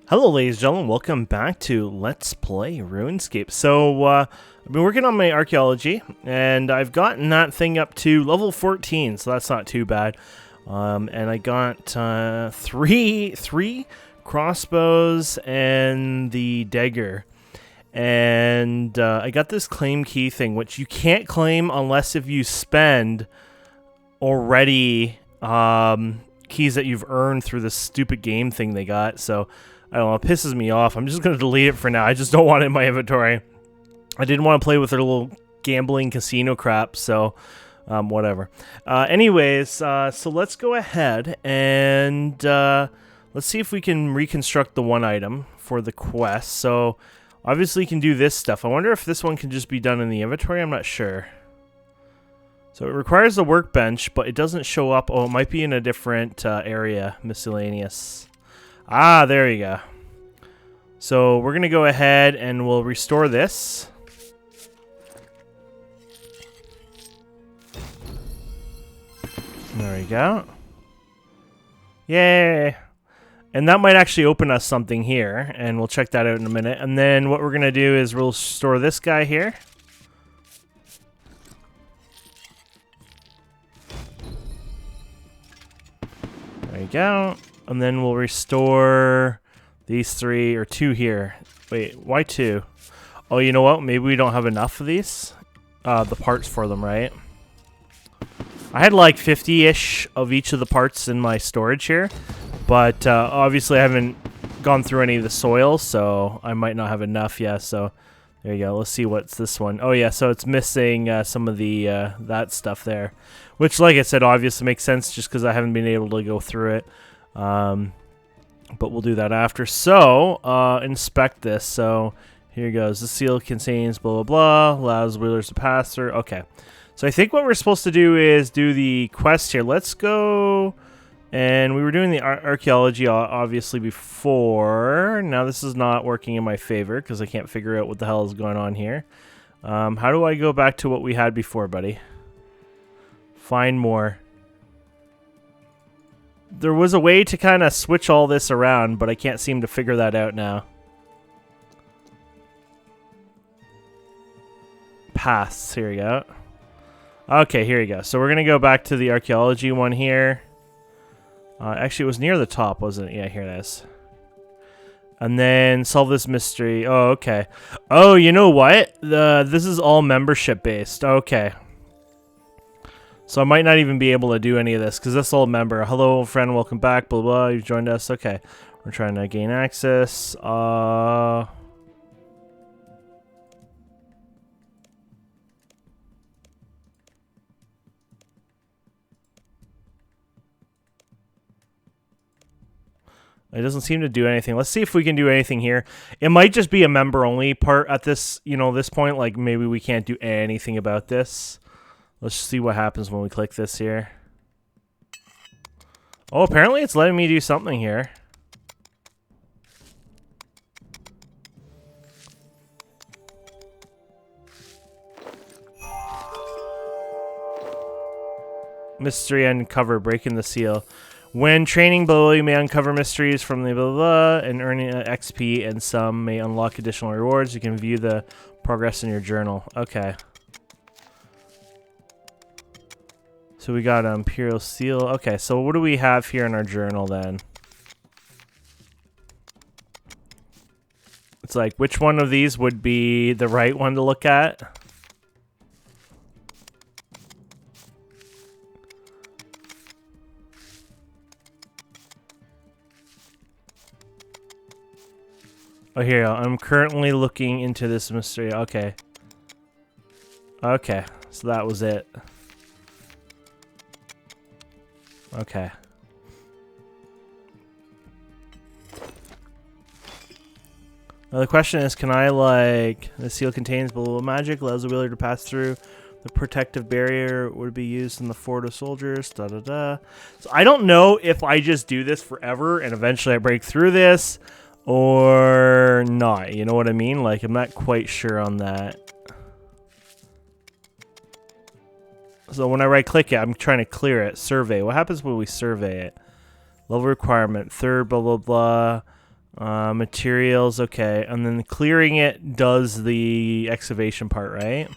Hello ladies and gentlemen, welcome back to Let's Play RuneScape. So, I've been working on my archaeology, and I've gotten that thing up to level 14, so that's not too bad. And I got three crossbows and the dagger. And I got this claim key thing, which you can't claim unless if you spend already keys that you've earned through this stupid game thing they got, so I don't know, it pisses me off. I'm just going to delete it for now. I just don't want it in my inventory. I didn't want to play with their little gambling casino crap, so whatever. Anyways, so let's go ahead and let's see if we can reconstruct the one item for the quest. So obviously you can do this stuff. I wonder if this one can just be done in the inventory. I'm not sure. So it requires a workbench, but it doesn't show up. Oh, it might be in a different area, miscellaneous. Ah, there you go. So we're going to go ahead and we'll restore this. There we go. Yay! And that might actually open us something here, and we'll check that out in a minute. And then what we're going to do is we'll store this guy here. There you go. And then we'll restore these three, or two here. Wait, why two? Oh, you know what? Maybe we don't have enough of these. The parts for them, right? I had like 50-ish of each of the parts in my storage here. But obviously I haven't gone through any of the soil, so I might not have enough. Yeah, so there you go. Let's see what's this one. Oh yeah, so it's missing some of the that stuff there. Which, like I said, obviously makes sense just because I haven't been able to go through it. But we'll do that after. So, inspect this. So, here goes. The seal contains blah, blah, blah. Allows wheelers to pass through. Okay. So, I think what we're supposed to do is do the quest here. Let's go. And we were doing the archaeology, obviously, before. Now, this is not working in my favor because I can't figure out what the hell is going on here. How do I go back to what we had before, buddy? Find more. There was a way to kind of switch all this around, but I can't seem to figure that out now. Paths, here we go. Okay, here we go. So we're going to go back to the archaeology one here. Actually, it was near the top, wasn't it? Yeah, here it is. And then solve this mystery. Oh, okay. Oh, you know what? This is all membership based. Okay. So I might not even be able to do any of this because this old member. Hello, friend. Welcome back. Blah, blah. You've joined us. Okay. We're trying to gain access. The It doesn't seem to do anything. Let's see if we can do anything here. It might just be a member only part at this, this point. Like maybe we can't do anything about this. Let's see what happens when we click this here. Oh, apparently it's letting me do something here. Mystery uncover, breaking the seal. When training below, you may uncover mysteries from the blah, blah, blah and earning XP, and some may unlock additional rewards. You can view the progress in your journal. Okay. So we got Imperial Seal. Okay, so what do we have here in our journal then? It's like, which one of these would be the right one to look at? Oh, here, I'm currently looking into this mystery. Okay. Okay, so that was it. Okay. Now the question is, can I, like, the seal contains blah magic, allows the wheeler to pass through. The protective barrier would be used in the fort of soldiers, da da da. So I don't know if I just do this forever and eventually I break through this or not. You know what I mean? Like, I'm not quite sure on that. So when I right click it, I'm trying to clear it. Survey. What happens when we survey it? Level requirement. Third, blah, blah, blah. Materials, okay. And then clearing it does the excavation part, right?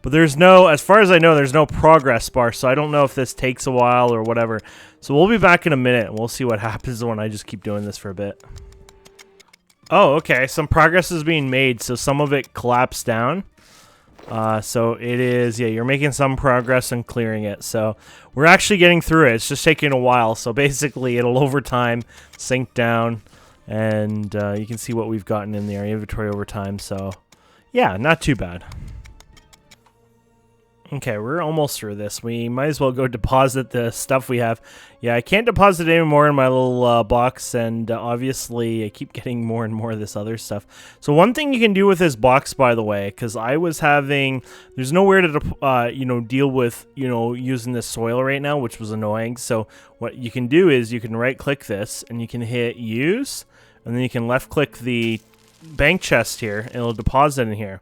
But there's no, as far as I know, there's no progress bar, so I don't know if this takes a while or whatever. So we'll be back in a minute, and we'll see what happens when I just keep doing this for a bit. Oh, okay, some progress is being made, so some of it collapsed down. So it is, yeah, you're making some progress and clearing it. So we're actually getting through it. It's just taking a while. So basically, it'll over time sink down, and you can see what we've gotten in our inventory over time. So yeah, not too bad. Okay, we're almost through this. We might as well go deposit the stuff we have. Yeah, I can't deposit any more in my little box, and obviously I keep getting more and more of this other stuff. So one thing you can do with this box, by the way, because I was having, there's nowhere to, you know, deal with, you know, using this soil right now, which was annoying. So what you can do is you can right-click this, and you can hit Use, and then you can left-click the bank chest here, and it'll deposit in here.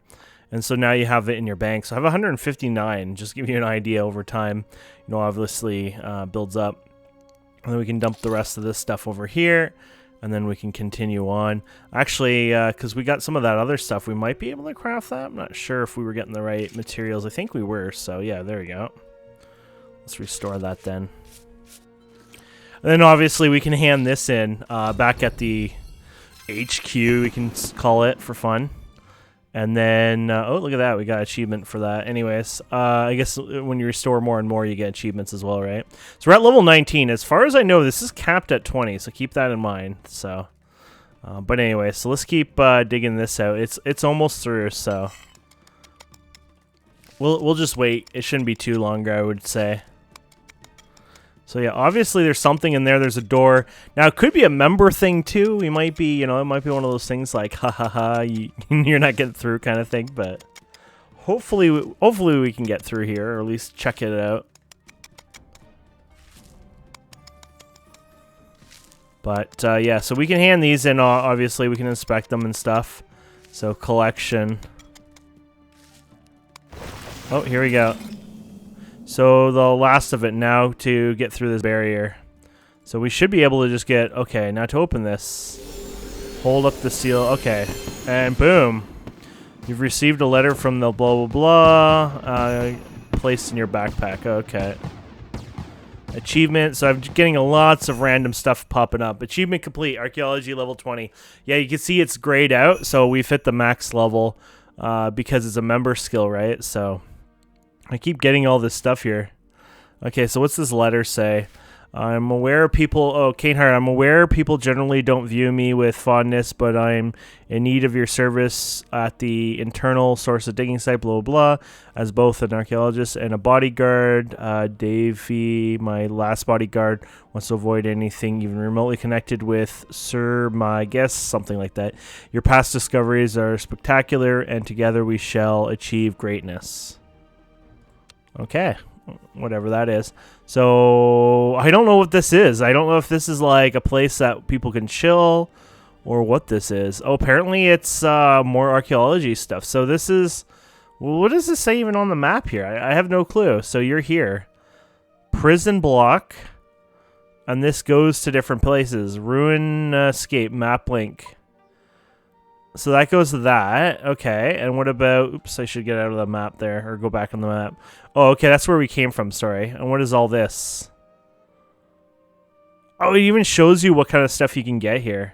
And so now you have it in your bank. So I have 159, just give you an idea over time. You know, obviously builds up. And then we can dump the rest of this stuff over here. And then we can continue on. Actually, because we got some of that other stuff, we might be able to craft that. I'm not sure if we were getting the right materials. I think we were. So yeah, there we go. Let's restore that then. And then obviously we can hand this in back at the HQ, we can call it for fun. And then, oh, look at that. We got achievement for that. Anyways, I guess when you restore more and more, you get achievements as well, right? So we're at level 19. As far as I know, this is capped at 20, so keep that in mind. So, but anyway, so let's keep digging this out. It's almost through, so we'll just wait. It shouldn't be too long, I would say. So yeah, obviously there's something in there. There's a door. Now it could be a member thing too. We might be, you know, it might be one of those things like, ha ha ha, you're not getting through kind of thing. But hopefully we can get through here, or at least check it out. But yeah, so we can hand these in. Obviously, we can inspect them and stuff. So collection. Oh, here we go. So the last of it now to get through this barrier. So we should be able to just get, okay, now to open this, hold up the seal, okay, and boom. You've received a letter from the blah, blah, blah, placed in your backpack, okay. Achievement, so I'm getting lots of random stuff popping up. Achievement complete, Archaeology level 20. Yeah, you can see it's grayed out, so we've hit the max level because it's a member skill, right? So I keep getting all this stuff here. Okay, so what's this letter say? I'm aware people... Oh, Kane, Hart, I'm aware people generally don't view me with fondness, but I'm in need of your service at the internal source of digging site, blah, blah, blah, as both an archaeologist and a bodyguard. Davey, my last bodyguard, wants to avoid anything even remotely connected with Sir, my guess, something like that. Your past discoveries are spectacular, and together we shall achieve greatness. Okay, whatever that is. So I don't know what this is. I don't know if this is like a place that people can chill or what this is. Oh, apparently it's more archaeology stuff. So this is, well, what does this say even on the map here? I have no clue. So you're here. Prison block. And this goes to different places. RuneScape map link. So that goes to that. Okay. And what about... Oops, I should get out of the map there. Or go back on the map. Oh, okay. That's where we came from. Sorry. And what is all this? Oh, it even shows you what kind of stuff you can get here.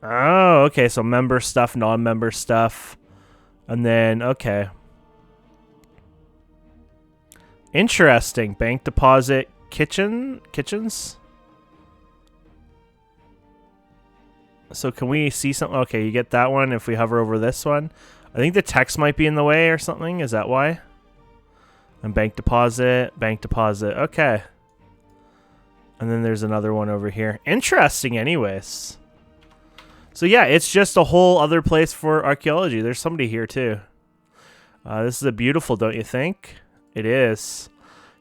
Oh, okay. So member stuff, non-member stuff. And then... Okay. Interesting. Bank deposit. Kitchens? So can we see something? Okay, you get that one if we hover over this one. I think the text might be in the way or something. Is that why? And bank deposit. Okay. And then there's another one over here. Interesting anyways. So yeah, it's just a whole other place for archaeology. There's somebody here too. This is a beautiful, don't you think? It is.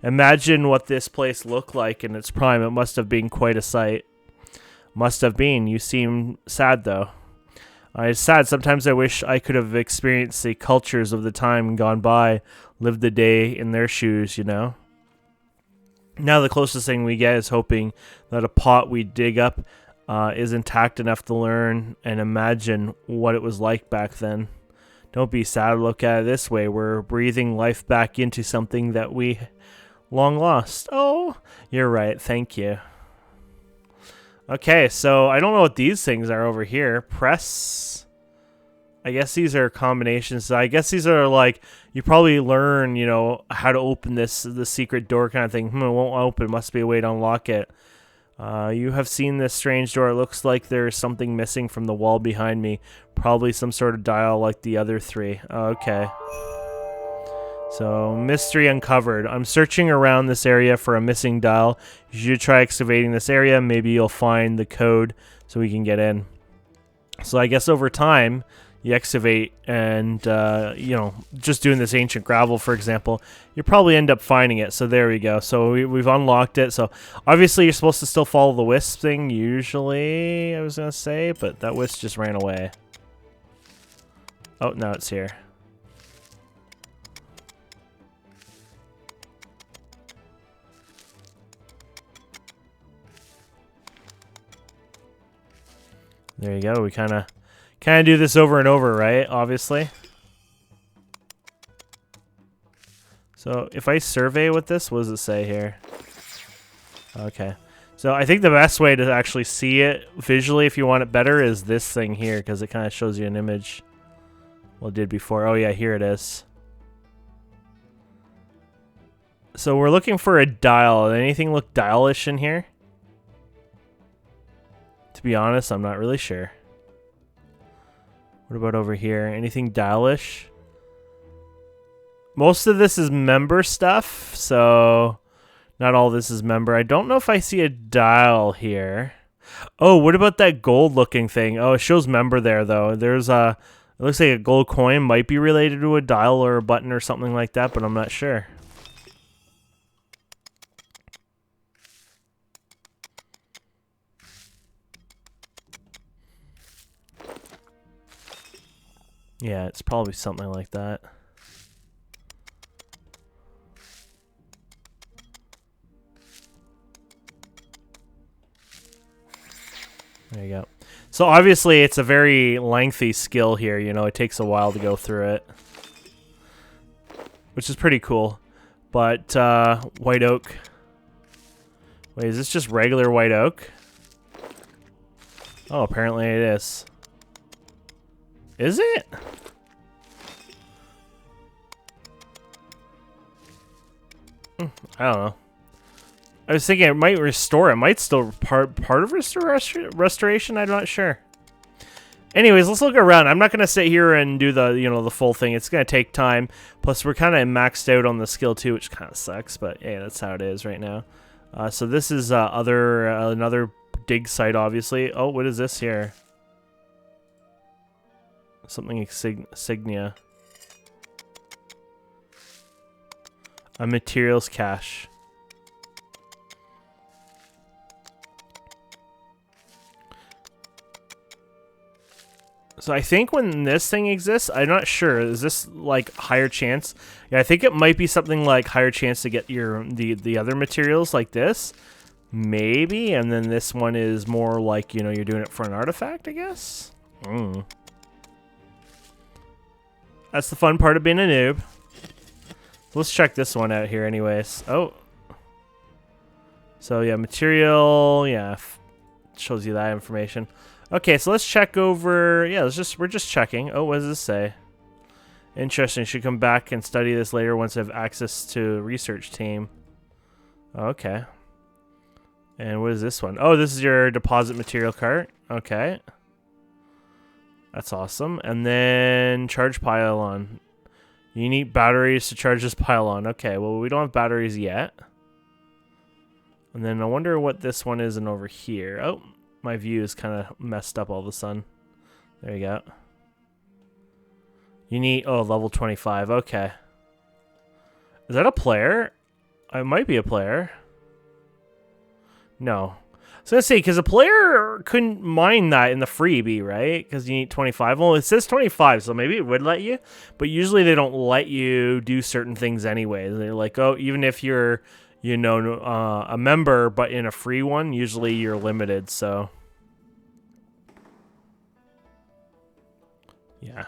Imagine what this place looked like in its prime. It must have been quite a sight. Must have been. You seem sad, though. It's sad. Sometimes I wish I could have experienced the cultures of the time gone by, lived the day in their shoes, you know? Now the closest thing we get is hoping that a pot we dig up is intact enough to learn and imagine what it was like back then. Don't be sad, look at it this way. We're breathing life back into something that we long lost. Oh, you're right. Thank you. Okay, so I don't know what these things are over here. Press. I guess these are combinations. I guess these are like, you probably learn, you know, how to open the secret door kind of thing. It won't open. Must be a way to unlock it. You have seen this strange door. It looks like there's something missing from the wall behind me. Probably some sort of dial like the other three. Okay. So, mystery uncovered. I'm searching around this area for a missing dial. You should try excavating this area. Maybe you'll find the code so we can get in. So I guess over time, you excavate and, you know, just doing this ancient gravel, for example, you probably end up finding it. So there we go. So we've unlocked it. So obviously you're supposed to still follow the wisp thing, usually, I was going to say, but that wisp just ran away. Oh, now it's here. There you go. We kind of do this over and over, right? Obviously. So if I survey with this, what does it say here? Okay. So I think the best way to actually see it visually, if you want it better, is this thing here, because it kind of shows you an image. Well, it did before. Oh yeah, here it is. So we're looking for a dial. Anything look dial-ish in here? To be honest, I'm not really sure. What about over here? Anything dial-ish? Most of this is member stuff, so not all this is member. I don't know if I see a dial here. Oh, what about that gold-looking thing? Oh, it shows member there, though. There's a... It looks like a gold coin might be related to a dial or a button or something like that, but I'm not sure. Yeah, it's probably something like that. There you go. So obviously it's a very lengthy skill here, you know, it takes a while to go through it. Which is pretty cool. But, white oak. Wait, is this just regular white oak? Oh, apparently it is. Is it? I don't know. I was thinking it might restore. It might still part of restoration. I'm not sure. Anyways, let's look around. I'm not gonna sit here and do the the full thing. It's gonna take time. Plus, we're kind of maxed out on the skill too, which kind of sucks. But yeah, that's how it is right now. So this is another dig site, obviously. Oh, what is this here? Something insignia. A materials cache. So I think when this thing exists, I'm not sure. Is this like higher chance? Yeah, I think it might be something like higher chance to get the other materials like this. Maybe, and then this one is more like, you're doing it for an artifact, I guess. That's the fun part of being a noob. Let's check this one out here anyways. Oh. So yeah, material, yeah, shows you that information. Okay, so let's check over, yeah, we're just checking. Oh, what does this say? Interesting, should come back and study this later once I have access to research team. Okay. And what is this one? Oh, this is your deposit material cart. Okay. That's awesome. And then charge pylon. You need batteries to charge this pylon. Okay, well, we don't have batteries yet. And then I wonder what this one is in over here. Oh, my view is kind of messed up all of a sudden. There you go. You need, oh, level 25. Okay. Is that a player? It might be a player. No. I was going to say, because a player couldn't mine that in the freebie, right? Because you need 25. Well, it says 25, so maybe it would let you. But usually they don't let you do certain things anyway. They're like, oh, even if you're, you know, a member, but in a free one, usually you're limited, so. Yeah.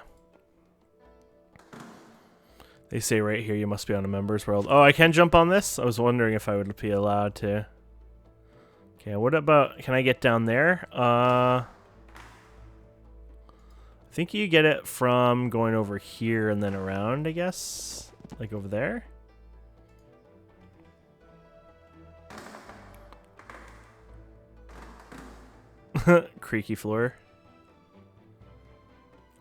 They say right here you must be on a member's world. Oh, I can jump on this? I was wondering if I would be allowed to. Okay, what about, can I get down there? I think you get it from going over here and then around, I guess. Like over there. Creaky floor.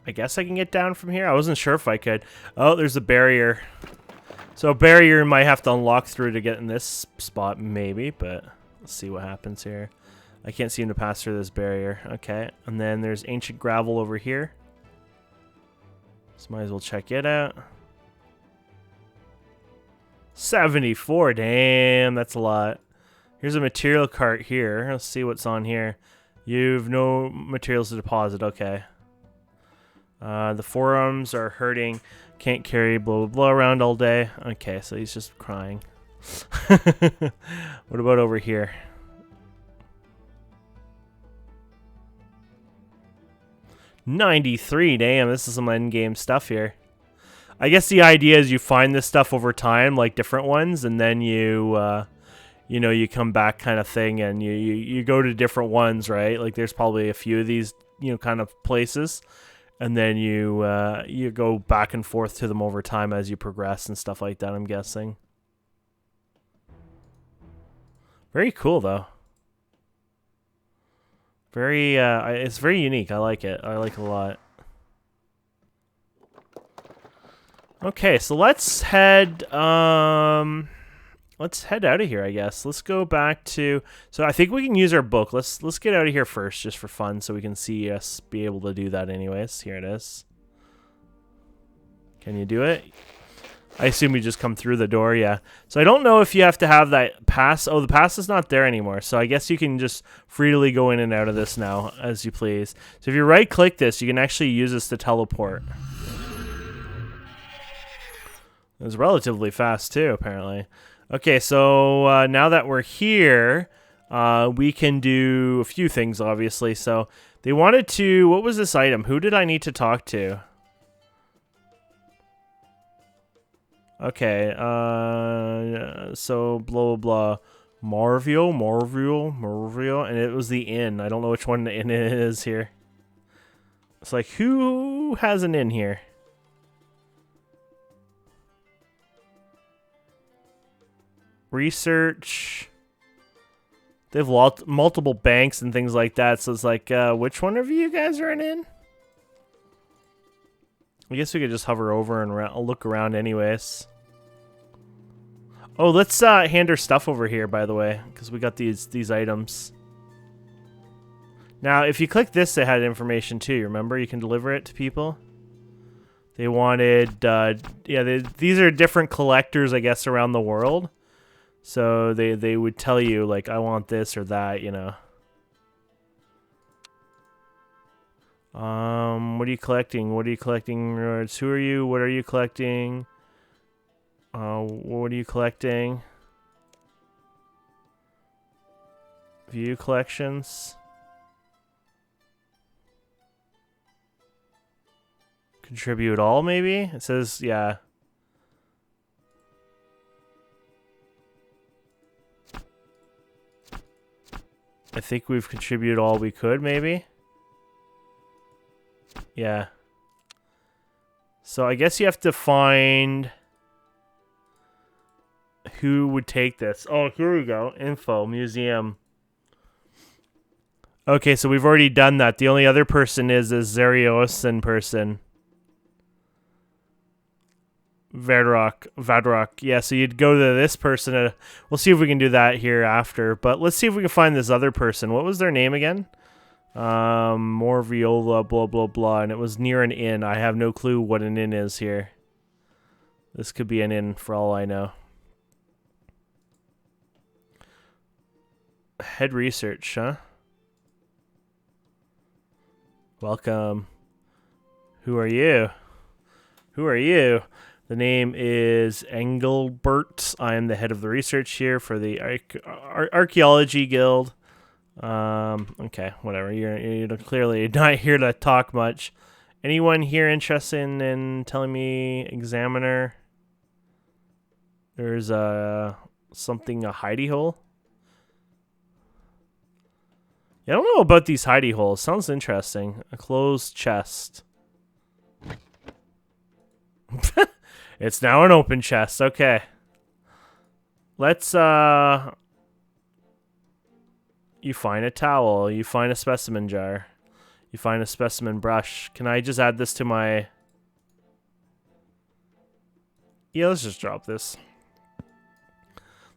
I guess I can get down from here. I wasn't sure if I could. Oh, there's a barrier. So a barrier might have to unlock through to get in this spot, maybe, but let's see what happens here. I can't seem to pass through this barrier. Okay, and then there's ancient gravel over here. So might as well check it out. 74, damn, that's a lot. Here's a material cart here. Let's see what's on here. You've no materials to deposit, okay. The forearms are hurting. Can't carry blah blah blah around all day. Okay, so he's just crying. What about over here? $93, damn, this is some end-game stuff here. I guess the idea is you find this stuff over time, like different ones, and then you, you know, you come back kind of thing, and you go to different ones, right? Like there's probably a few of these, you know, kind of places, and then you go back and forth to them over time as you progress and stuff like that, I'm guessing. Very cool, though. Very, it's very unique. I like it. I like it a lot. Okay, so let's head out of here, I guess. Let's go back to, so I think we can use our book. Let's get out of here first, just for fun, so we can see us be able to do that anyways. Here it is. Can you do it? I assume we just come through the door, yeah. So I don't know if you have to have that pass. Oh, the pass is not there anymore, so I guess you can just freely go in and out of this now, as you please. So if you right-click this, you can actually use this to teleport. It's relatively fast, too, apparently. Okay, so now that we're here, we can do a few things, obviously. So they wanted to... What was this item? Who did I need to talk to? Okay, so blah, blah, blah. Marvio, and it was the inn. I don't know which one the inn is here. It's like, who has an inn here? Research. They have multiple banks and things like that, so it's like, which one of you guys are an inn? I guess we could just hover over and look around anyways. Oh, let's hand her stuff over here, by the way, because we got these items. Now, if you click this, it had information too. Remember, you can deliver it to people. They wanted, yeah, these are different collectors, I guess, around the world. So they would tell you, like, I want this or that, you know. What are you collecting? What are you collecting? Who are you? What are you collecting? What are you collecting? View collections. Contribute all, maybe? It says, yeah. I think we've contributed all we could, maybe? Yeah. So I guess you have to find who would take this. Oh, here we go. Info, museum. Okay, so we've already done that. The only other person is a Zariosan person. Vadrock. Yeah, so you'd go to this person. We'll see if we can do that here after. But let's see if we can find this other person. What was their name again? More Viola, blah, blah, blah. And it was near an inn. I have no clue what an inn is here. This could be an inn for all I know. Head research, huh? Welcome. Who are you? Who are you? The name is Engelbert. I am the head of the research here for the Archaeology Guild. Okay, whatever. You're clearly not here to talk much. Anyone here interested in telling me examiner? There's a hidey hole. Yeah, I don't know about these hidey holes. Sounds interesting. A closed chest. It's now an open chest. Okay. Let's you find a towel, you find a specimen jar. You find a specimen brush. Can I just add this to my... Yeah, let's just drop this.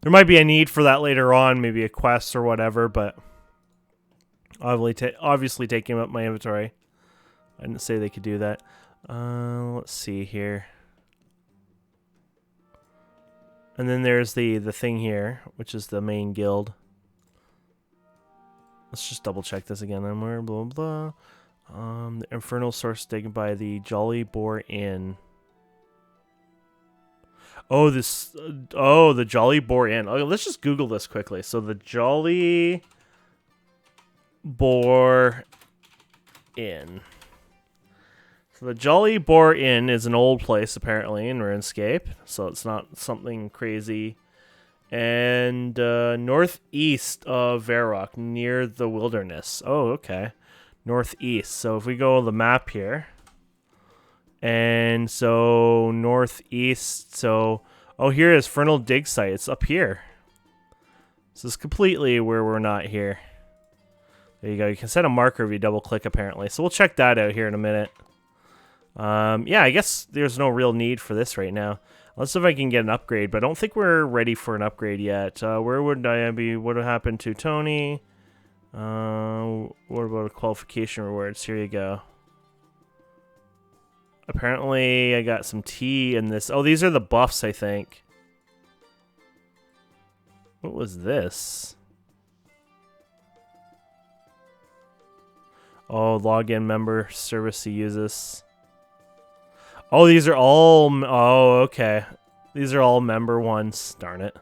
There might be a need for that later on, maybe a quest or whatever, but obviously taking up my inventory. I didn't say they could do that. Let's see here. And then there's the thing here, which is the main guild. Let's just double check this again. Then we're blah blah. The infernal source taken by the Jolly Boar Inn. Oh, this. Oh, the Jolly Boar Inn. Okay, let's just Google this quickly. So the Jolly Boar Inn. So the Jolly Boar Inn is an old place apparently in RuneScape. So it's not something crazy. And northeast of Varrock, near the wilderness. Oh, okay. Northeast. So if we go to the map here. And so northeast. So, oh, here is Fernal Dig Site. It's up here. This is completely where we're not here. There you go. You can set a marker if you double click apparently. So we'll check that out here in a minute. Yeah, I guess there's no real need for this right now. Let's see if I can get an upgrade, but I don't think we're ready for an upgrade yet. Where would I be? What would happen to Tony? What about qualification rewards? Here you go. Apparently, I got some tea in this. Oh, these are the buffs, I think. What was this? Oh, login member service to use this. Oh, these are all... Oh, okay. These are all member ones. Darn it.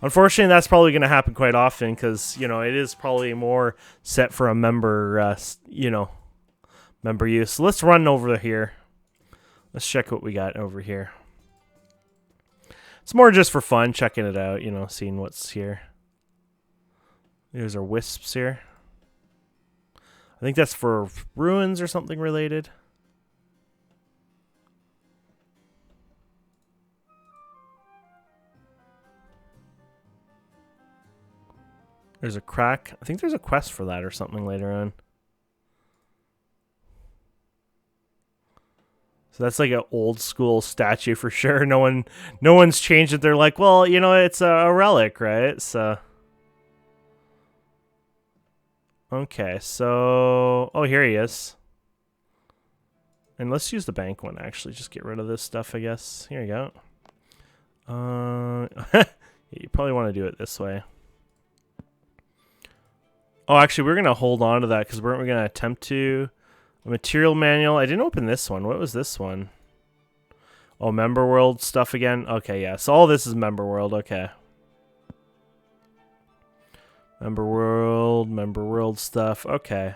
Unfortunately, that's probably going to happen quite often because, you know, it is probably more set for a member, you know, member use. So let's run over here. Let's check what we got over here. It's more just for fun, checking it out, you know, seeing what's here. There's our wisps here. I think that's for ruins or something related. There's a crack. I think there's a quest for that or something later on. So that's like an old school statue for sure. No one's changed it. They're like, well, you know, it's a relic, right? So okay, so oh, here he is. And let's use the bank one actually. Just get rid of this stuff, I guess. Here you go. You probably want to do it this way. Oh, actually, we're going to hold on to that because we're going to attempt to... A material manual. I didn't open this one. What was this one? Oh, member world stuff again? Okay, yeah. So all this is member world. Okay. Member world stuff. Okay.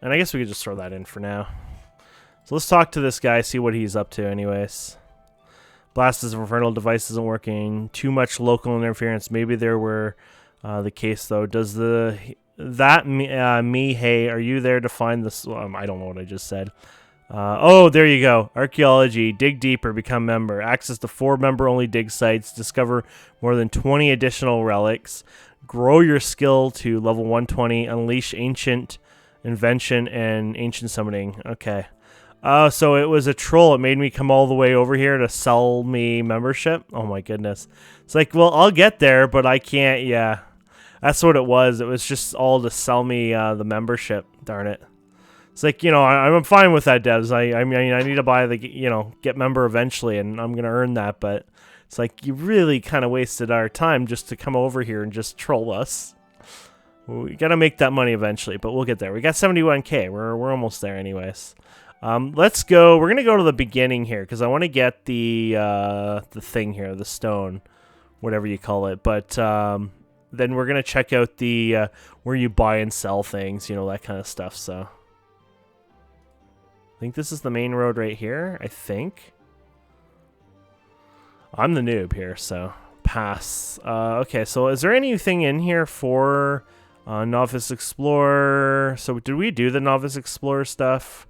And I guess we could just throw that in for now. So let's talk to this guy, see what he's up to anyways. Blast's infernal device isn't working. Too much local interference. Maybe there were... the case though, does hey, are you there to find this? I don't know what I just said. Oh, there you go. Archaeology, dig deeper, become member. Access to 4 member-only dig sites. Discover more than 20 additional relics. Grow your skill to level 120. Unleash ancient invention and ancient summoning. Okay. So it was a troll. It made me come all the way over here to sell me membership. Oh my goodness. It's like, well, I'll get there, but I can't. Yeah. That's what it was. It was just all to sell me the membership. Darn it. It's like, you know, I'm fine with that, devs. I mean, I need to buy the, you know, get member eventually, and I'm going to earn that. But it's like, you really kind of wasted our time just to come over here and just troll us. We got to make that money eventually, but we'll get there. We got 71K. We're almost there anyways. Let's go. We're gonna go to the beginning here because I want to get the thing here, the stone, whatever you call it. But then we're gonna check out the where you buy and sell things, you know, that kind of stuff. So I think this is the main road right here. I think I'm the noob here, so pass. Okay, so is there anything in here for Novice Explorer? So did we do the Novice Explorer stuff?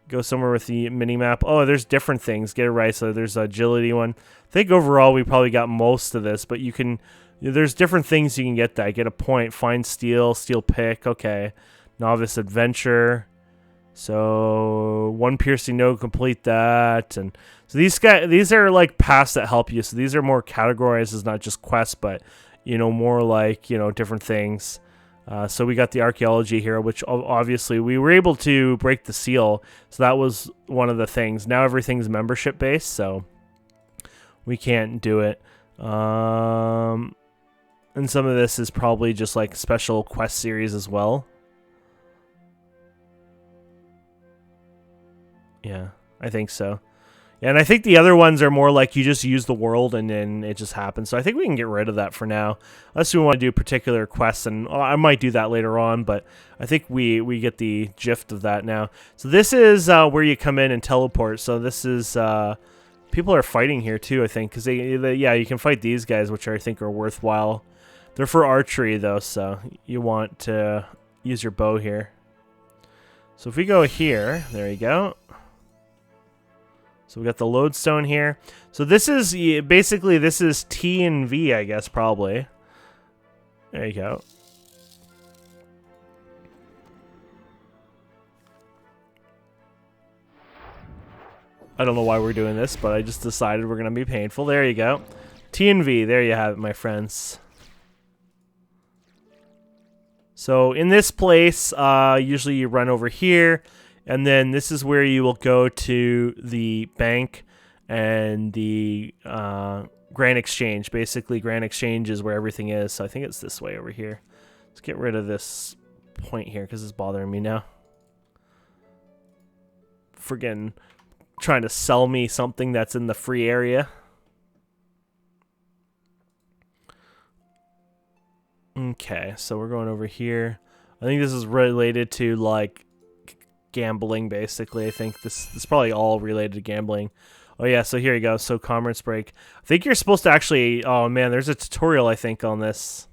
Go somewhere with the mini-map. Oh, there's different things. Get it right. So there's agility one. I think overall we probably got most of this, but you can... There's different things you can get that. Get a point. Find steel. Steel pick. Okay. Novice Adventure. So one piercing node, complete that. And so these are like paths that help you. So these are more categorized as not just quests, but, you know, more like, you know, different things. So we got the archaeology here, which obviously we were able to break the seal. So that was one of the things. Now everything's membership based, so we can't do it. And some of this is probably just like special quest series as well. Yeah, I think so. Yeah, and I think the other ones are more like you just use the world and then it just happens. So I think we can get rid of that for now. Unless we want to do particular quests, and I might do that later on, but I think we get the gist of that now. So this is where you come in and teleport. So this is... people are fighting here too, I think, because yeah, you can fight these guys, which I think are worthwhile. They're for archery, though, so you want to use your bow here. So if we go here, there you go. So we got the lodestone here. So this is basically this is T and V, I guess, probably. There you go. I don't know why we're doing this, but I just decided we're gonna be painful. There you go. T and V. There you have it, my friends. So in this place, usually you run over here. And then this is where you will go to the bank and the Grand Exchange. Basically, Grand Exchange is where everything is. So I think it's this way over here. Let's get rid of this point here because it's bothering me now. Friggin' trying to sell me something that's in the free area. Okay, so we're going over here. I think this is related to, like, gambling, basically. I think this is probably all related to gambling. Oh yeah, so here you go. So commerce break. I think you're supposed to actually... Oh man, there's a tutorial, I think, on this.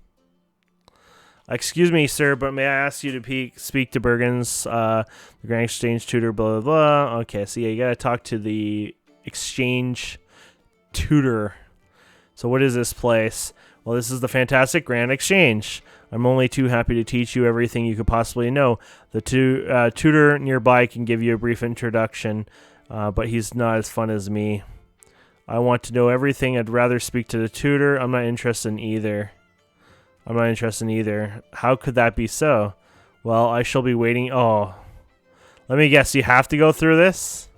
Excuse me, sir, but may I ask you to speak to Bergen's, the Grand Exchange tutor, blah, blah, blah. Okay, so yeah, you gotta talk to the exchange tutor. So what is this place? Well, this is the fantastic Grand Exchange. I'm only too happy to teach you everything you could possibly know. The tutor nearby can give you a brief introduction, but he's not as fun as me. I want to know everything. I'd rather speak to the tutor. I'm not interested in either. I'm not interested in either. How could that be so? Well, I shall be waiting. Oh, let me guess. You have to go through this?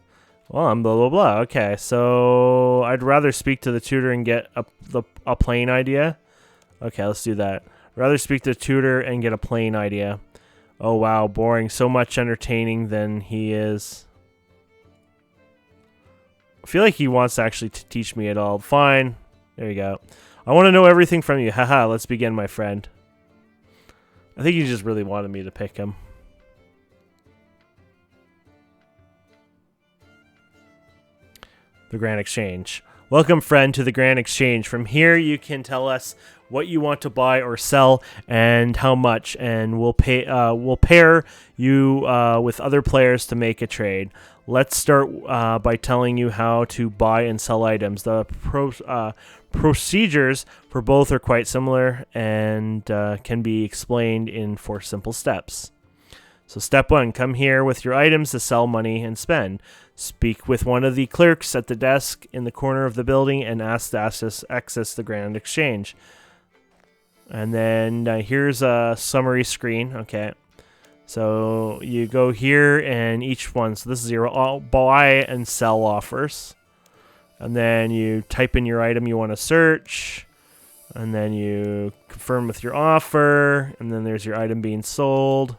Well, I'm blah, blah, blah. Okay, so I'd rather speak to the tutor and get a plain idea. Okay, let's do that. Rather speak to the tutor and get a plain idea. Oh, wow, boring. So much entertaining than he is. I feel like he wants to actually teach me it all. Fine. There you go. I want to know everything from you. Haha, let's begin, my friend. I think he just really wanted me to pick him. The Grand Exchange. Welcome, friend, to the Grand Exchange. From here, you can tell us what you want to buy or sell and how much, and we'll pair you with other players to make a trade. Let's start by telling you how to buy and sell items. The procedures for both are quite similar and can be explained in 4 simple steps. So step 1, come here with your items to sell money and spend. Speak with one of the clerks at the desk in the corner of the building and ask to access the Grand Exchange. And then here's a summary screen. Okay. So you go here and each one. So this is your buy and sell offers. And then you type in your item you want to search. And then you confirm with your offer. And then there's your item being sold.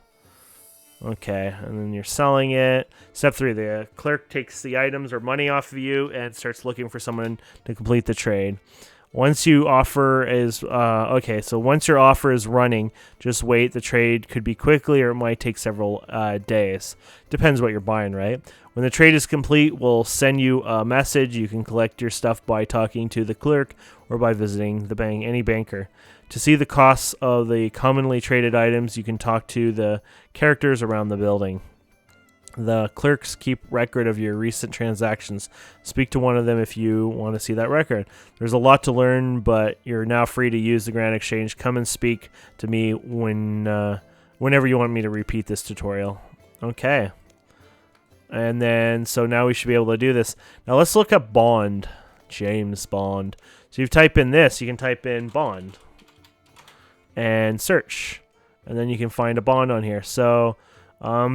Okay, and then you're selling it. Step 3, the clerk takes the items or money off of you and starts looking for someone to complete the trade. Once you offer is okay, so once your offer is running, just wait. The trade could be quickly or it might take several days. Depends what you're buying, right? When the trade is complete, we'll send you a message. You can collect your stuff by talking to the clerk or by visiting the bank, any banker. To see the costs of the commonly traded items, you can talk to the characters around the building. The clerks keep record of your recent transactions. Speak to one of them if you want to see that record. There's a lot to learn, but you're now free to use the Grand Exchange. Come and speak to me whenever you want me to repeat this tutorial. Okay. And then, so now we should be able to do this. Now let's look up Bond. James Bond. So you type in this, you can type in Bond. And search. And then you can find a bond on here. So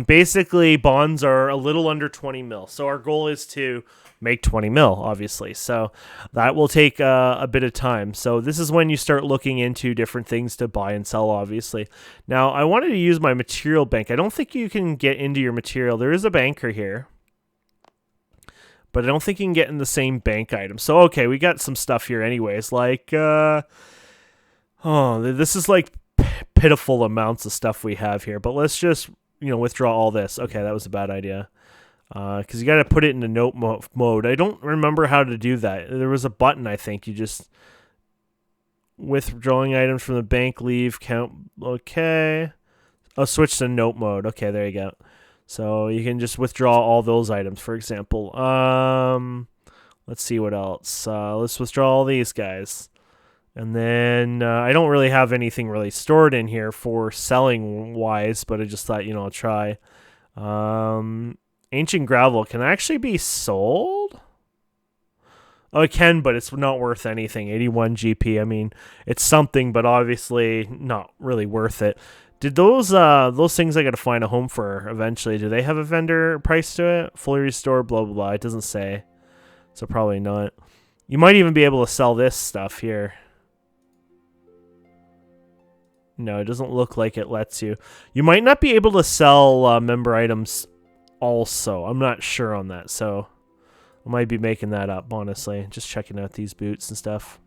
basically bonds are a little under 20 mil. So our goal is to make 20 mil, obviously. So that will take a bit of time. So this is when you start looking into different things to buy and sell, obviously. Now I wanted to use my material bank. I don't think you can get into your material. There is a banker here, but I don't think you can get in the same bank item. So okay, we got some stuff here anyways, like oh, this is like pitiful amounts of stuff we have here. But let's just, withdraw all this. Okay, that was a bad idea. Because you got to put it into note mode. I don't remember how to do that. There was a button, I think. You just... Withdrawing items from the bank, leave, count. Okay. Oh, switch to note mode. Okay, there you go. So you can just withdraw all those items, for example. Let's see what else. Let's withdraw all these guys. And then I don't really have anything really stored in here for selling wise, but I just thought, I'll try. Ancient gravel can actually be sold? Oh, it can, but it's not worth anything. 81 GP. I mean, it's something, but obviously not really worth it. Did those things I got to find a home for eventually, do they have a vendor price to it? Fully restored, blah, blah, blah. It doesn't say. So probably not. You might even be able to sell this stuff here. No, it doesn't look like it lets you. You might not be able to sell member items also. I'm not sure on that, so I might be making that up, honestly. Just checking out these boots and stuff.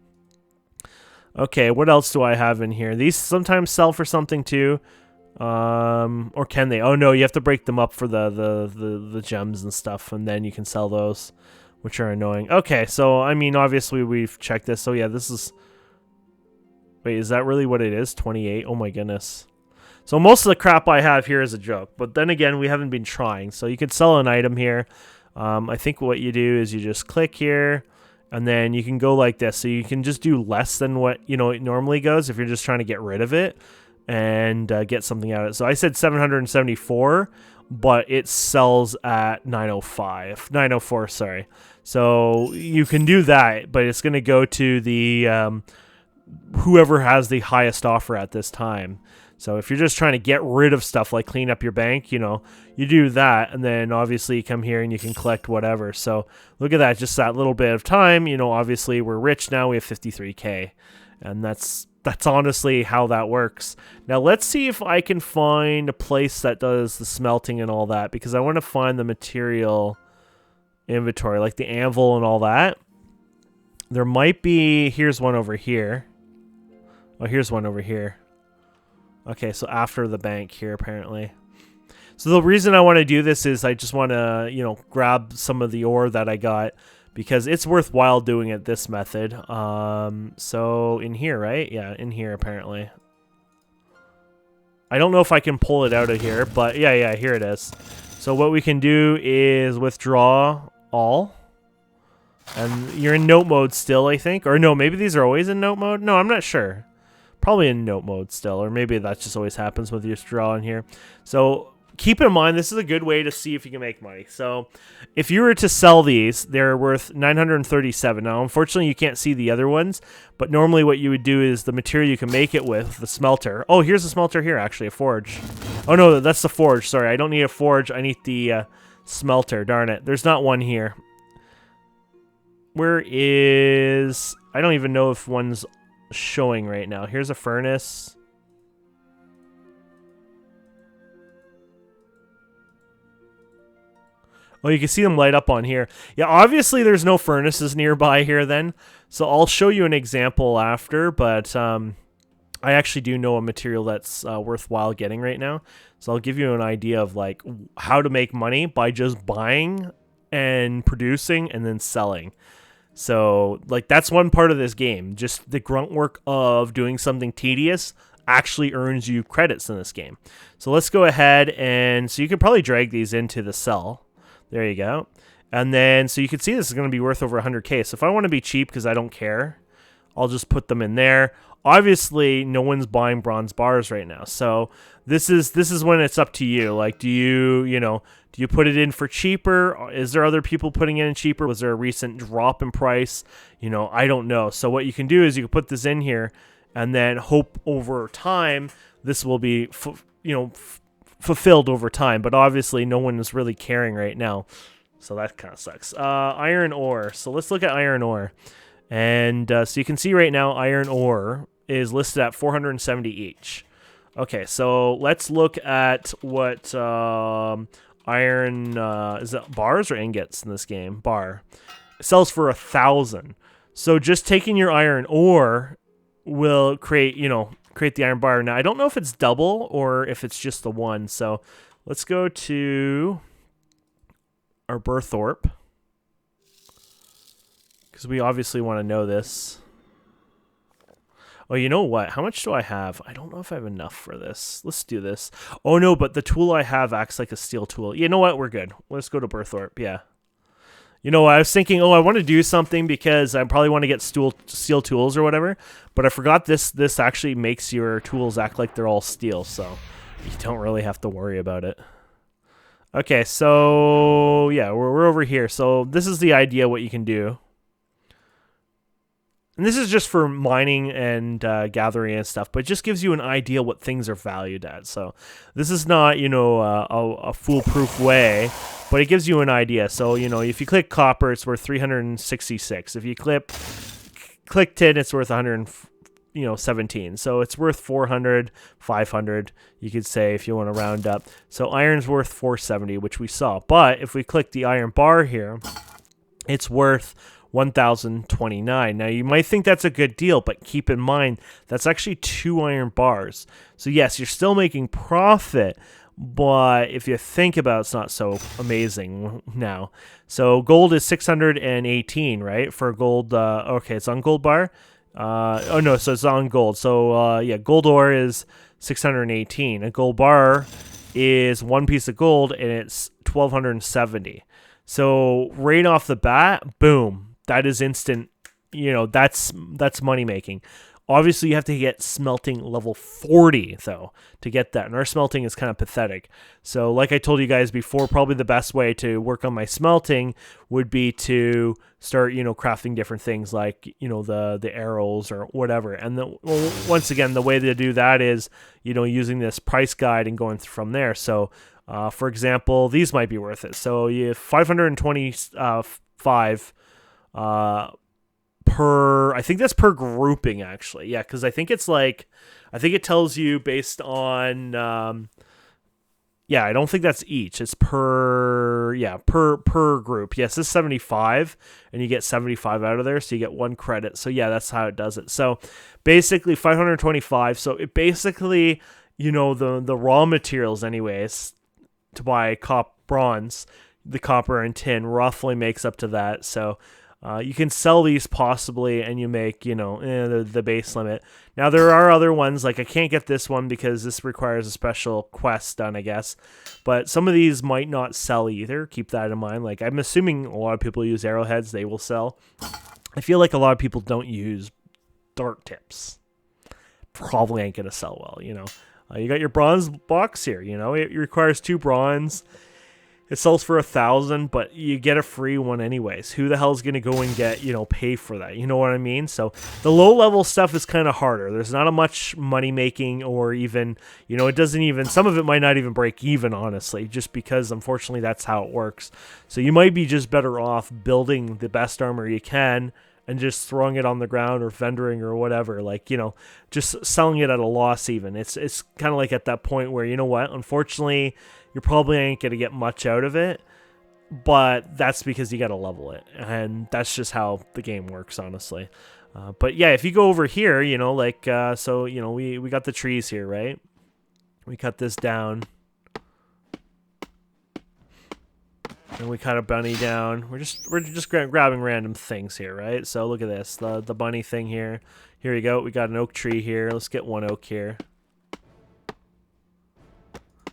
Okay, what else do I have in here? These sometimes sell for something too. Or can they? Oh no, you have to break them up for the gems and stuff, and then you can sell those, which are annoying. Okay, so I mean, obviously we've checked this. So yeah, this is... Wait, is that really what it is? 28? Oh my goodness. So most of the crap I have here is a joke. But then again, we haven't been trying. So you could sell an item here. I think what you do is you just click here. And then you can go like this. So you can just do less than what it normally goes if you're just trying to get rid of it. And get something out of it. So I said 774. But it sells at 905. 904, sorry. So you can do that. But it's going to go to the... whoever has the highest offer at this time. So if you're just trying to get rid of stuff like clean up your bank, you do that, and then obviously you come here and you can collect whatever. So look at that, just that little bit of time. Obviously we're rich now. We have 53K, and that's honestly how that works. Now let's see if I can find a place that does the smelting and all that, because I want to find the material inventory, like the anvil and all that. There might be... Here's one over here. Oh, here's one over here. Okay, so after the bank here, apparently. So the reason I want to do this is I just want to, grab some of the ore that I got, because it's worthwhile doing it this method. So in here, right? Yeah, in here, apparently. I don't know if I can pull it out of here, but yeah, here it is. So what we can do is withdraw all. And you're in note mode still, I think. Or no, maybe these are always in note mode. No, I'm not sure. Probably in note mode still. Or maybe that just always happens with your draw in here. So keep in mind, this is a good way to see if you can make money. So if you were to sell these, they're worth 937. Now, unfortunately, you can't see the other ones. But normally what you would do is the material you can make it with, the smelter. Oh, here's a smelter here, actually, a forge. Oh, no, that's the forge. Sorry, I don't need a forge. I need the smelter. Darn it. There's not one here. Where is... I don't even know if one's showing right now. Here's a furnace. Oh, you can see them light up on here. Yeah, obviously there's no furnaces nearby here then. So I'll show you an example after, but I actually do know a material that's worthwhile getting right now. So I'll give you an idea of like how to make money by just buying and producing and then selling. So like that's one part of this game. Just the grunt work of doing something tedious actually earns you credits in this game. So let's go ahead and so you can probably drag these into the cell. There you go. And then, so you can see this is going to be worth over 100K. So if I want to be cheap because I don't care, I'll just put them in there. Obviously, no one's buying bronze bars right now. So this is when it's up to you. Like, do you put it in for cheaper? Is there other people putting it in cheaper? Was there a recent drop in price? I don't know. So what you can do is you can put this in here and then hope over time this will be, fulfilled over time, but obviously no one is really caring right now, so that kind of sucks. Iron ore. So let's look at iron ore, and so you can see right now iron ore is listed at 470 each. Okay, so let's look at what iron is that bars or ingots in this game? Bar. It sells for 1,000. So just taking your iron ore will create the iron bar. Now, I don't know if it's double or if it's just the one. So let's go to our Burthorpe, because we obviously want to know this. Oh, you know what? How much do I have? I don't know if I have enough for this. Let's do this. Oh, no, but the tool I have acts like a steel tool. You know what? We're good. Let's go to Burthorpe. Yeah. You know, I was thinking, I want to do something because I probably want to get steel tools or whatever, but I forgot this actually makes your tools act like they're all steel, so you don't really have to worry about it. Okay, so yeah, we're over here. So this is the idea what you can do. And this is just for mining and gathering and stuff, but it just gives you an idea what things are valued at. So this is not, a foolproof way, but it gives you an idea. So, if you click copper, it's worth 366. If you click tin, it's worth 117. So it's worth 400, 500, you could say, if you want to round up. So iron's worth 470, which we saw. But if we click the iron bar here, it's worth 1,029. Now, you might think that's a good deal, but keep in mind, that's actually 2 iron bars. So yes, you're still making profit, but if you think about it, it's not so amazing now. So gold is 618, right? For gold, okay, it's on gold bar. Oh no, so it's on gold. So yeah, gold ore is 618. A gold bar is 1 piece of gold, and it's 1,270. So right off the bat, boom. That is instant, that's money making. Obviously, you have to get smelting level 40, though, to get that. And our smelting is kind of pathetic. So like I told you guys before, probably the best way to work on my smelting would be to start, crafting different things like, the arrows or whatever. And once again, the way to do that is, using this price guide and going from there. So, for example, these might be worth it. So you have 525 per, I think that's per grouping actually. Yeah, because I think it tells you based on yeah, I don't think that's each. It's per group. Yes, this is 75 and you get 75 out of there, so you get 1 credit. So yeah, that's how it does it. So basically 525. So it basically, the raw materials anyways to buy bronze, the copper and tin roughly makes up to that. So you can sell these possibly, and you make, the base limit. Now, there are other ones, like I can't get this one because this requires a special quest done, I guess. But some of these might not sell either. Keep that in mind. Like, I'm assuming a lot of people use arrowheads. They will sell. I feel like a lot of people don't use dart tips. Probably ain't going to sell well, You got your bronze box here, It requires 2 bronze. It sells for 1,000, but you get a free one anyways. Who the hell is going to go and get, pay for that? You know what I mean? So the low-level stuff is kind of harder. There's not a much money-making or even, it doesn't even, some of it might not even break even, honestly, just because, unfortunately, that's how it works. So you might be just better off building the best armor you can and just throwing it on the ground or vendoring or whatever, like, just selling it at a loss even. It's kind of like at that point where, unfortunately, you probably ain't going to get much out of it. but that's because you got to level it, and that's just how the game works, honestly. But yeah, if you go over here, you know, like, so, you know, we got the trees here, right? We cut this down. And we cut a bunny down. We're just grabbing random things here, right? So look at this, the bunny thing here. Here we go. We got an oak tree here. Let's get one oak here.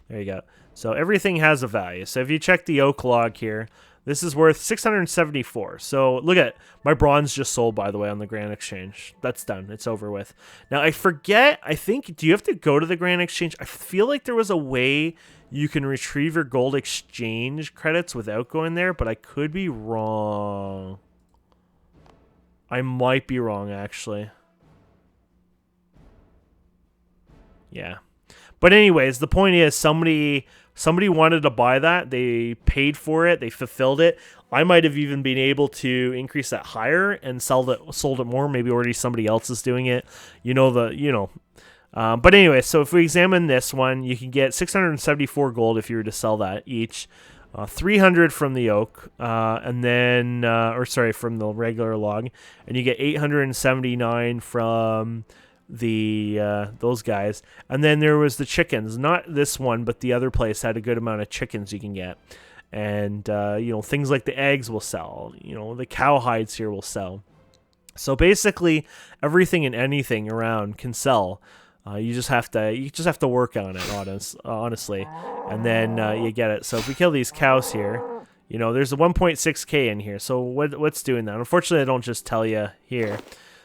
There you go. So everything has a value. So if you check the oak log here, this is worth 674. So look at my bronze just sold, by the way, on the Grand Exchange. That's done. It's over with. Now I forget. I think, do you have to go to the Grand Exchange? I feel like there was a way you can retrieve your gold exchange credits without going there, but I could be wrong. I might be wrong, actually. Yeah. But anyways, the point is somebody wanted to buy that. They paid for it. They fulfilled it. I might have even been able to increase that higher and sold it more. Maybe already somebody else is doing it. But anyway, so if we examine this one, you can get 674 gold if you were to sell that each. 300 from the oak, and then, from the regular log, and you get 879 from those guys. And then there was the chickens. Not this one, but the other place had a good amount of chickens you can get. And, things like the eggs will sell. The cow hides here will sell. So basically, everything and anything around can sell. You just have to work on it, honestly, and then you get it. So if we kill these cows here, there's a 1.6k in here. So what's doing that? Unfortunately, I don't just tell you here.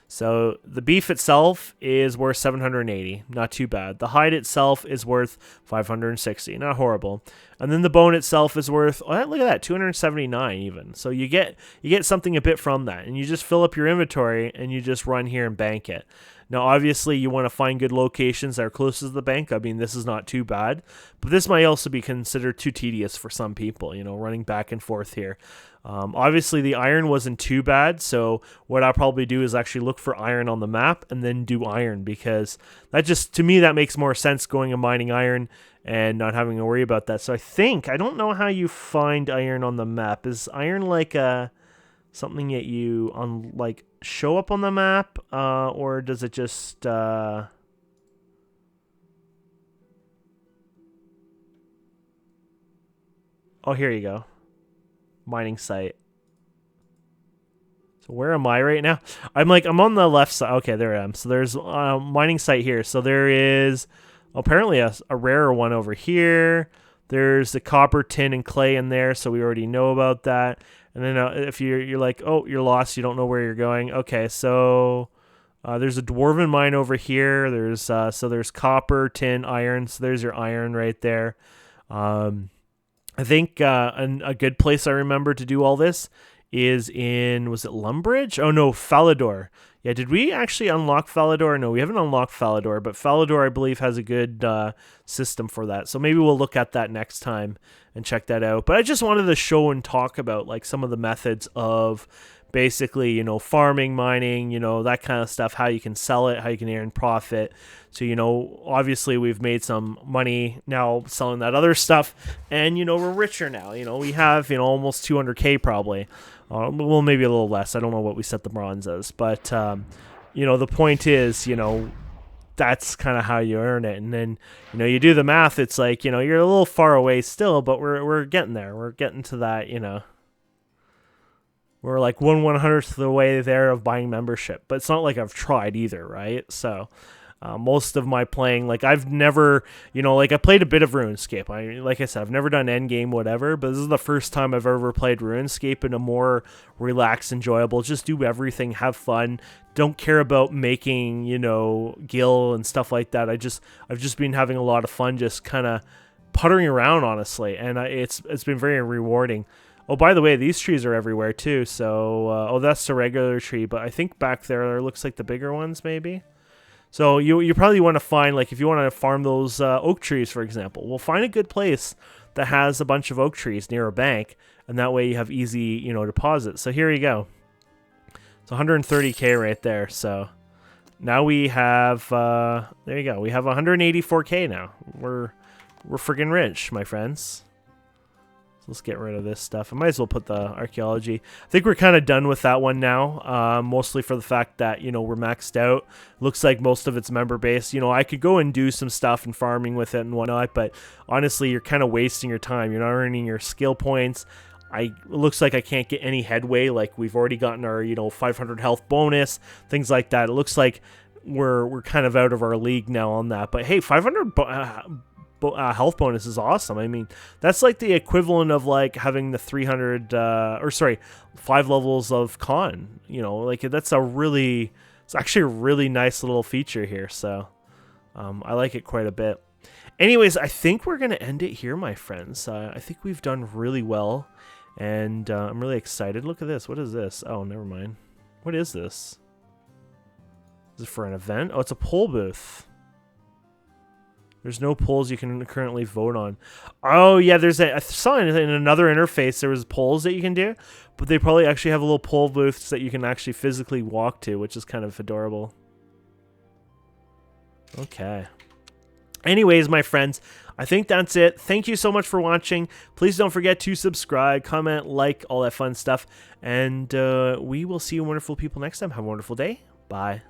So the beef itself is worth 780, not too bad. The hide itself is worth 560, not horrible. And then the bone itself is worth, look at that, 279 even. So you get something a bit from that, and you just fill up your inventory and you just run here and bank it. Now, obviously, you want to find good locations that are closest to the bank. I mean, this is not too bad, but this might also be considered too tedious for some people, running back and forth here. Obviously, the iron wasn't too bad, so what I'll probably do is actually look for iron on the map and then do iron, because to me, that makes more sense, going and mining iron and not having to worry about that. So I don't know how you find iron on the map. Is iron like something that you show up on the map, or does it just oh, here you go, mining site. So where am I right now? I'm on the left side. Okay, there I am. So there's a mining site here. So there is apparently a rarer one over here. There's the copper, tin, and clay in there, so we already know about that. And then if you're like, oh, you're lost, you don't know where you're going. Okay, so there's a dwarven mine over here. There's copper, tin, iron. So there's your iron right there. I think a good place I remember to do all this is in, was it Lumbridge? Oh no, Falador. Yeah, did we actually unlock Falador? No, we haven't unlocked Falador, but Falador, I believe, has a good system for that. So maybe we'll look at that next time and check that out. But I just wanted to show and talk about some of the methods of basically, farming, mining, that kind of stuff, how you can sell it, how you can earn profit. So, obviously we've made some money now selling that other stuff, and, we're richer now. We have, almost 200k probably. Well, maybe a little less. I don't know what we set the bronze as, but, the point is, that's kind of how you earn it. And then, you do the math. It's like, you're a little far away still, but we're getting there. We're getting to that, We're like 1/100th of the way there of buying membership, but it's not like I've tried either, right? So most of my playing, I've never, I played a bit of RuneScape. Like I said, I've never done endgame, whatever, but this is the first time I've ever played RuneScape in a more relaxed, enjoyable, just do everything, have fun, don't care about making, gil and stuff like that. I've just been having a lot of fun, just kind of puttering around, honestly, and it's been very rewarding. Oh, by the way, these trees are everywhere too. So, that's the regular tree, but I think back there looks like the bigger ones, maybe. So you probably want to find, if you want to farm those oak trees, for example, we'll find a good place that has a bunch of oak trees near a bank, and that way you have easy, deposits. So here you go. It's 130k right there. So now we have, there you go. We have 184k now. We're friggin' rich, my friends. Let's get rid of this stuff. I might as well put the archaeology. I think we're kind of done with that one now, mostly for the fact that, you know, we're maxed out. Looks like most of it's member based. You know, I could go and do some stuff and farming with it and whatnot, but honestly, you're kind of wasting your time. You're not earning your skill points. It looks like I can't get any headway. Like, we've already gotten our, you know, 500 health bonus, things like that. It looks like we're kind of out of our league now on that. But hey, 500 health bonus is awesome. I mean, that's like the equivalent of like having the 5 levels of con. You know, like it's actually a really nice little feature here. So I like it quite a bit. Anyways, I think we're gonna end it here, my friends. I think we've done really well, and I'm really excited. Look at this. What is this? Oh, never mind. What is this? Is it for an event? Oh, it's a poll booth. There's no polls you can currently vote on. Oh, yeah, I saw in another interface there was polls that you can do, but they probably actually have a little poll booths that you can actually physically walk to, which is kind of adorable. Okay. Anyways, my friends, I think that's it. Thank you so much for watching. Please don't forget to subscribe, comment, like, all that fun stuff, and we will see you wonderful people next time. Have a wonderful day. Bye.